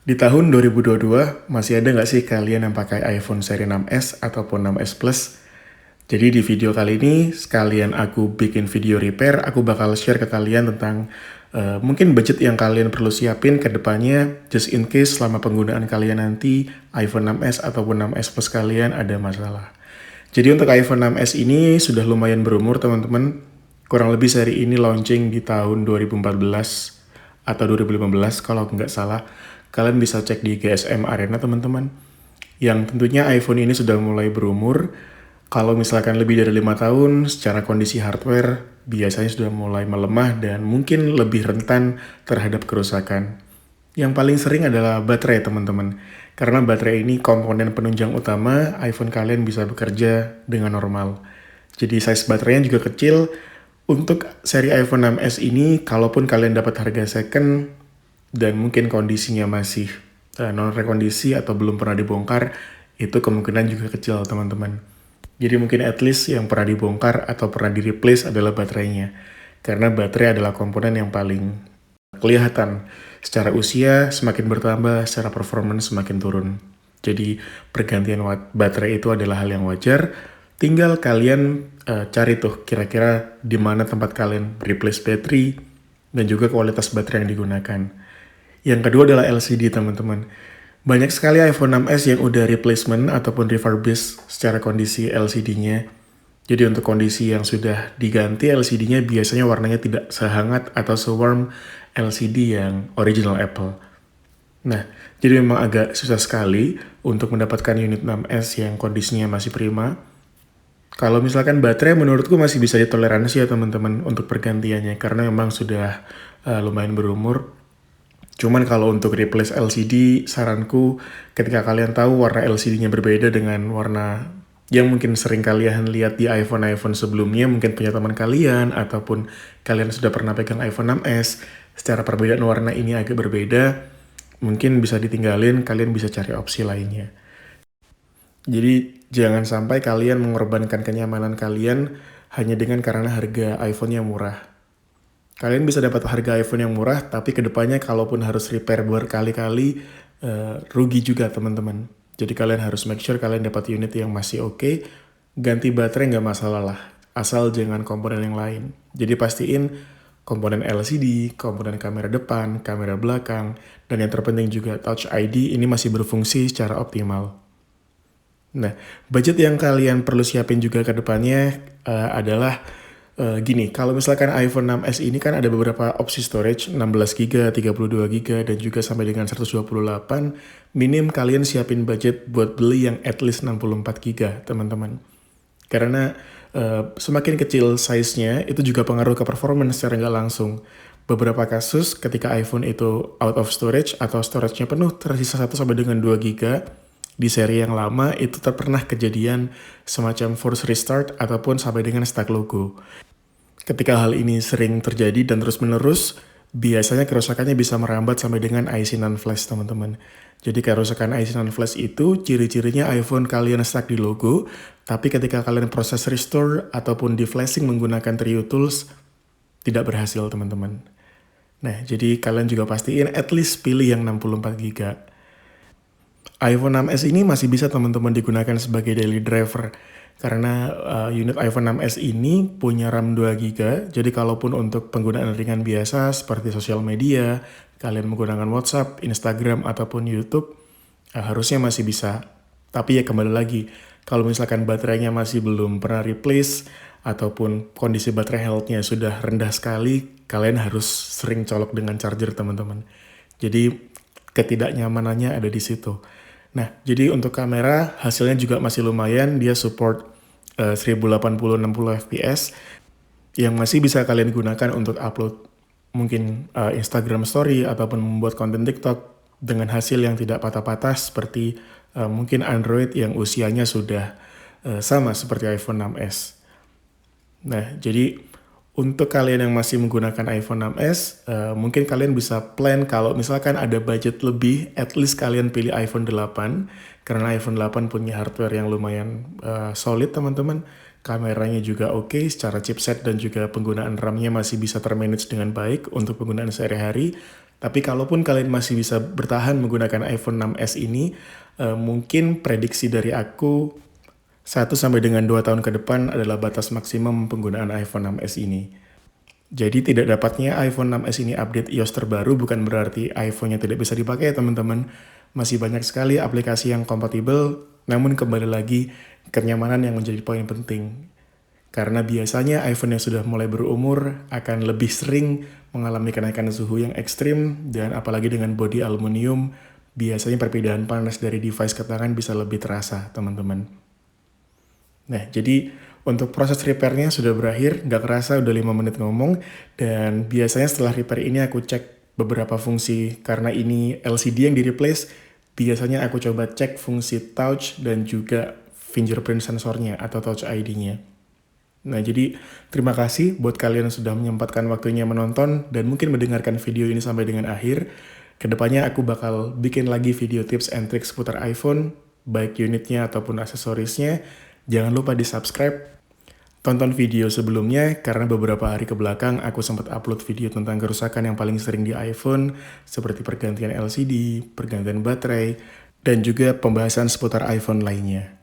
Di tahun 2022, masih ada nggak sih kalian yang pakai iPhone seri 6s ataupun 6s Plus? Jadi di video kali ini, sekalian aku bikin video repair, aku bakal share ke kalian tentang mungkin budget yang kalian perlu siapin ke depannya, just in case selama penggunaan kalian nanti iPhone 6s ataupun 6s Plus kalian ada masalah. Jadi untuk iPhone 6s ini sudah lumayan berumur teman-teman. Kurang lebih seri ini launching di tahun 2014 atau 2015 kalau nggak salah. Kalian bisa cek di GSM Arena teman-teman. Yang tentunya iPhone ini sudah mulai berumur. Kalau misalkan lebih dari 5 tahun, secara kondisi hardware biasanya sudah mulai melemah dan mungkin lebih rentan terhadap kerusakan. Yang paling sering adalah baterai teman-teman. Karena baterai ini komponen penunjang utama iPhone kalian bisa bekerja dengan normal. Jadi size baterainya juga kecil. Untuk seri iPhone 6s ini, kalaupun kalian dapat harga second dan mungkin kondisinya masih non-rekondisi atau belum pernah dibongkar, itu kemungkinan juga kecil teman-teman. Jadi mungkin at least yang pernah dibongkar atau pernah di-replace adalah baterainya. Karena baterai adalah komponen yang paling kelihatan. Secara usia semakin bertambah, secara performance semakin turun. Jadi pergantian baterai itu adalah hal yang wajar. Tinggal kalian cari tuh kira-kira di mana tempat kalian replace battery dan juga kualitas baterai yang digunakan. Yang kedua adalah LCD teman-teman. Banyak sekali iPhone 6s yang udah replacement ataupun refurbish secara kondisi LCD-nya. Jadi untuk kondisi yang sudah diganti LCD-nya biasanya warnanya tidak sehangat atau sewarm LCD yang original Apple. Nah, jadi memang agak susah sekali untuk mendapatkan unit 6s yang kondisinya masih prima. Kalau misalkan baterai menurutku masih bisa ditoleransi ya teman-teman untuk pergantiannya karena memang sudah lumayan berumur. Cuman kalau untuk replace LCD, saranku ketika kalian tahu warna LCD-nya berbeda dengan warna yang mungkin sering kalian lihat di iPhone sebelumnya, mungkin punya teman kalian ataupun kalian sudah pernah pegang iPhone 6s, secara perbedaan warna ini agak berbeda, mungkin bisa ditinggalin, kalian bisa cari opsi lainnya. Jadi jangan sampai kalian mengorbankan kenyamanan kalian hanya dengan karena harga iPhone yang murah. Kalian bisa dapat harga iPhone yang murah, tapi kedepannya kalaupun harus repair berkali-kali, rugi juga teman-teman. Jadi kalian harus make sure kalian dapat unit yang masih oke. Ganti baterai nggak masalah lah, asal jangan komponen yang lain. Jadi pastiin komponen LCD, komponen kamera depan, kamera belakang, dan yang terpenting juga Touch ID ini masih berfungsi secara optimal. Nah, budget yang kalian perlu siapin juga ke depannya adalah gini, kalau misalkan iPhone 6s ini kan ada beberapa opsi storage, 16GB, 32GB, dan juga sampai dengan 128, minim kalian siapin budget buat beli yang at least 64GB, teman-teman. Karena semakin kecil size-nya, itu juga pengaruh ke performance secara nggak langsung. Beberapa kasus ketika iPhone itu out of storage atau storage-nya penuh, tersisa 1 sampai dengan 2GB, di seri yang lama itu pernah kejadian semacam force restart ataupun sampai dengan stuck logo. Ketika hal ini sering terjadi dan terus-menerus, biasanya kerusakannya bisa merambat sampai dengan IC non-flash teman-teman. Jadi kerusakan IC non-flash itu ciri-cirinya iPhone kalian stuck di logo, tapi ketika kalian proses restore ataupun di-flashing menggunakan Trio Tools, tidak berhasil teman-teman. Nah, jadi kalian juga pastiin at least pilih yang 64GB. iPhone 6s ini masih bisa teman-teman digunakan sebagai daily driver karena unit iPhone 6s ini punya RAM 2GB. Jadi kalaupun untuk penggunaan ringan biasa seperti sosial media, kalian menggunakan WhatsApp, Instagram ataupun YouTube, harusnya masih bisa. Tapi ya kembali lagi, kalau misalkan baterainya masih belum pernah replace ataupun kondisi baterai health-nya sudah rendah sekali, kalian harus sering colok dengan charger teman-teman. Jadi ketidaknyamanannya ada di situ. Nah, jadi untuk kamera hasilnya juga masih lumayan, dia support 1080-60 fps yang masih bisa kalian gunakan untuk upload mungkin Instagram story ataupun membuat konten TikTok dengan hasil yang tidak patah-patah seperti mungkin Android yang usianya sudah sama seperti iPhone 6s. Nah, jadi untuk kalian yang masih menggunakan iPhone 6s, mungkin kalian bisa plan kalau misalkan ada budget lebih, at least kalian pilih iPhone 8, karena iPhone 8 punya hardware yang lumayan solid teman-teman. Kameranya juga oke, secara chipset dan juga penggunaan RAM-nya masih bisa termanage dengan baik untuk penggunaan sehari-hari. Tapi kalaupun kalian masih bisa bertahan menggunakan iPhone 6s ini, mungkin prediksi dari aku 1 sampai dengan 2 tahun ke depan adalah batas maksimum penggunaan iPhone 6s ini. Jadi tidak dapatnya iPhone 6s ini update iOS terbaru bukan berarti iPhone-nya tidak bisa dipakai ya teman-teman. Masih banyak sekali aplikasi yang kompatibel, namun kembali lagi kenyamanan yang menjadi poin penting. Karena biasanya iPhone yang sudah mulai berumur akan lebih sering mengalami kenaikan suhu yang ekstrim, dan apalagi dengan bodi aluminium, biasanya perpindahan panas dari device ke tangan bisa lebih terasa, teman-teman. Nah, jadi untuk proses repairnya sudah berakhir, nggak kerasa udah 5 menit ngomong, dan biasanya setelah repair ini aku cek beberapa fungsi, karena ini LCD yang di-replace, biasanya aku coba cek fungsi touch dan juga fingerprint sensornya atau touch ID-nya. Nah, jadi terima kasih buat kalian yang sudah menyempatkan waktunya menonton dan mungkin mendengarkan video ini sampai dengan akhir. Kedepannya aku bakal bikin lagi video tips and tricks seputar iPhone, baik unitnya ataupun aksesorisnya. Jangan lupa di-subscribe. Tonton video sebelumnya, karena beberapa hari ke belakang aku sempat upload video tentang kerusakan yang paling sering di iPhone, seperti pergantian LCD, pergantian baterai, dan juga pembahasan seputar iPhone lainnya.